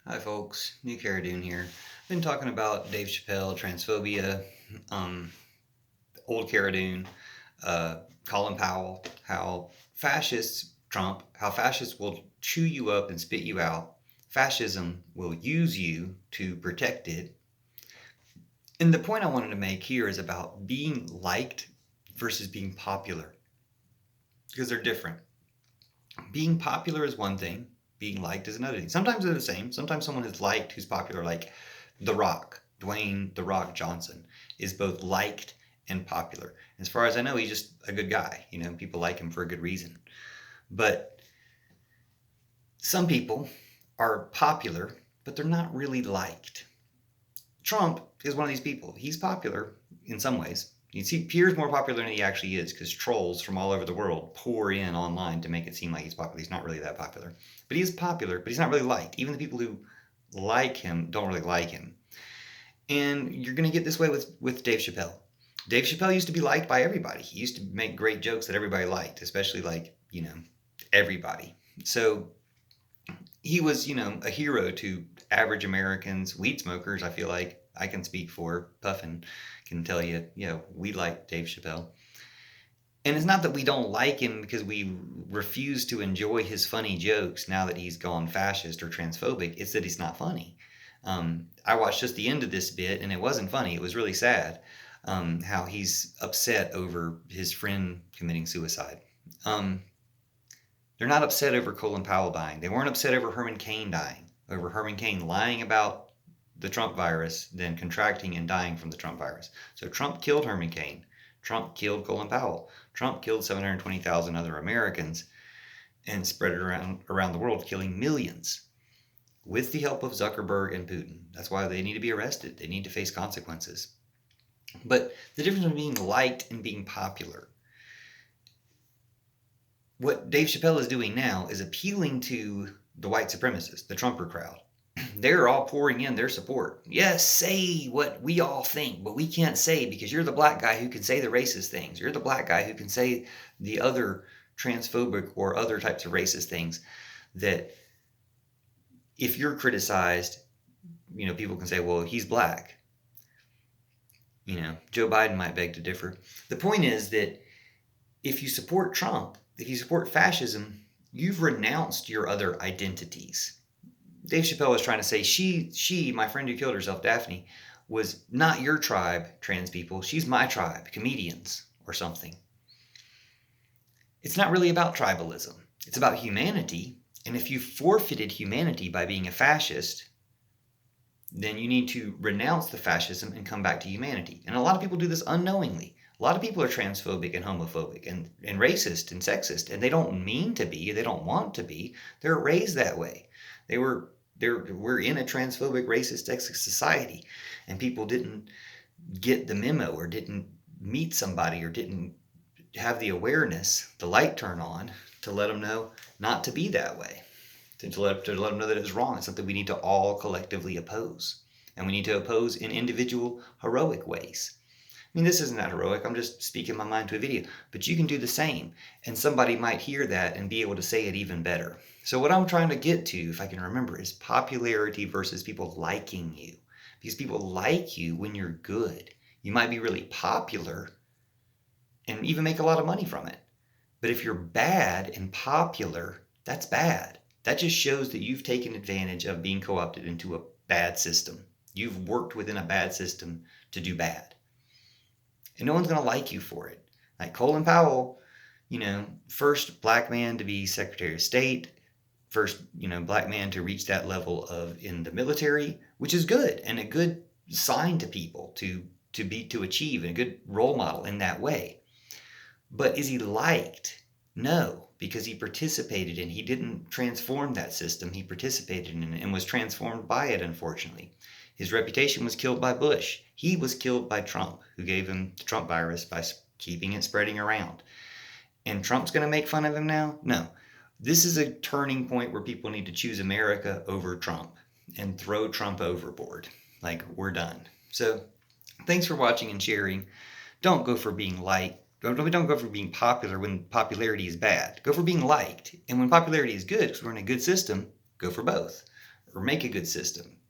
Hi, folks. New Cara Dune here. I've been talking about Dave Chappelle, transphobia, um, old Cara Dune, Colin Powell, how fascists will chew you up and spit you out. Fascism will use you to protect it. And the point I wanted to make here is about being liked versus being popular, because they're different. Being popular is one thing, being liked is another thing. Sometimes they're the same. Sometimes someone is liked who's popular, like The Rock, Dwayne The Rock Johnson, is both liked and popular. As far as I know, he's just a good guy. People like him for a good reason. But some people are popular, but they're not really liked. Trump is one of these people. He's popular in some ways. He appears more popular than he actually is because trolls from all over the world pour in online to make it seem like he's popular. He's not really that popular. But he is popular, but he's not really liked. Even the people who like him don't really like him. And you're going to get this way with Dave Chappelle. Dave Chappelle used to be liked by everybody. He used to make great jokes that everybody liked, especially everybody. So he was, a hero to average Americans, weed smokers. I feel like I can speak for Puffin, can tell you, we like Dave Chappelle. And it's not that we don't like him because we refuse to enjoy his funny jokes now that he's gone fascist or transphobic. It's that he's not funny. I watched just the end of this bit and it wasn't funny. It was really sad how he's upset over his friend committing suicide. They're not upset over Colin Powell dying. They weren't upset over Herman Cain dying, over Herman Cain lying about the Trump virus, then contracting and dying from the Trump virus. So Trump killed Herman Cain. Trump killed Colin Powell. Trump killed 720,000 other Americans and spread it around the world, killing millions with the help of Zuckerberg and Putin. That's why they need to be arrested. They need to face consequences. But the difference between being liked and being popular. What Dave Chappelle is doing now is appealing to the white supremacists, the Trumper crowd. They're all pouring in their support. Yes, say what we all think, but we can't say because you're the black guy who can say the racist things. You're the black guy who can say the other transphobic or other types of racist things that if you're criticized, people can say, well, he's black. Joe Biden might beg to differ. The point is that if you support Trump, if you support fascism, you've renounced your other identities. Dave Chappelle was trying to say she, my friend who killed herself, Daphne, was not your tribe, trans people. She's my tribe, comedians or something. It's not really about tribalism. It's about humanity. And if you forfeited humanity by being a fascist, then you need to renounce the fascism and come back to humanity. And a lot of people do this unknowingly. A lot of people are transphobic and homophobic and racist and sexist, and they don't mean to be, they don't want to be. They're raised that way. We're in a transphobic, racist, sexist society, and people didn't get the memo or didn't meet somebody or didn't have the awareness, the light turn on to let them know not to be that way, to let them know that it's wrong. It's something we need to all collectively oppose, and we need to oppose in individual heroic ways. I mean, this isn't that heroic. I'm just speaking my mind to a video. But you can do the same. And somebody might hear that and be able to say it even better. So what I'm trying to get to, if I can remember, is popularity versus people liking you. Because people like you when you're good. You might be really popular and even make a lot of money from it. But if you're bad and popular, that's bad. That just shows that you've taken advantage of being co-opted into a bad system. You've worked within a bad system to do bad. And no one's going to like you for it. Like Colin Powell, first black man to be Secretary of State, first, black man to reach that level in the military, which is good and a good sign to people to achieve and a good role model in that way. But is he liked? No, because he participated in, he didn't transform that system. He participated in it and was transformed by it, unfortunately. His reputation was killed by Bush. He was killed by Trump, who gave him the Trump virus by keeping it spreading around. And Trump's going to make fun of him now? No. This is a turning point where people need to choose America over Trump and throw Trump overboard. Like, we're done. So, thanks for watching and sharing. Don't go for being liked. Don't go for being popular when popularity is bad. Go for being liked. And when popularity is good, because we're in a good system, go for both, or make a good system.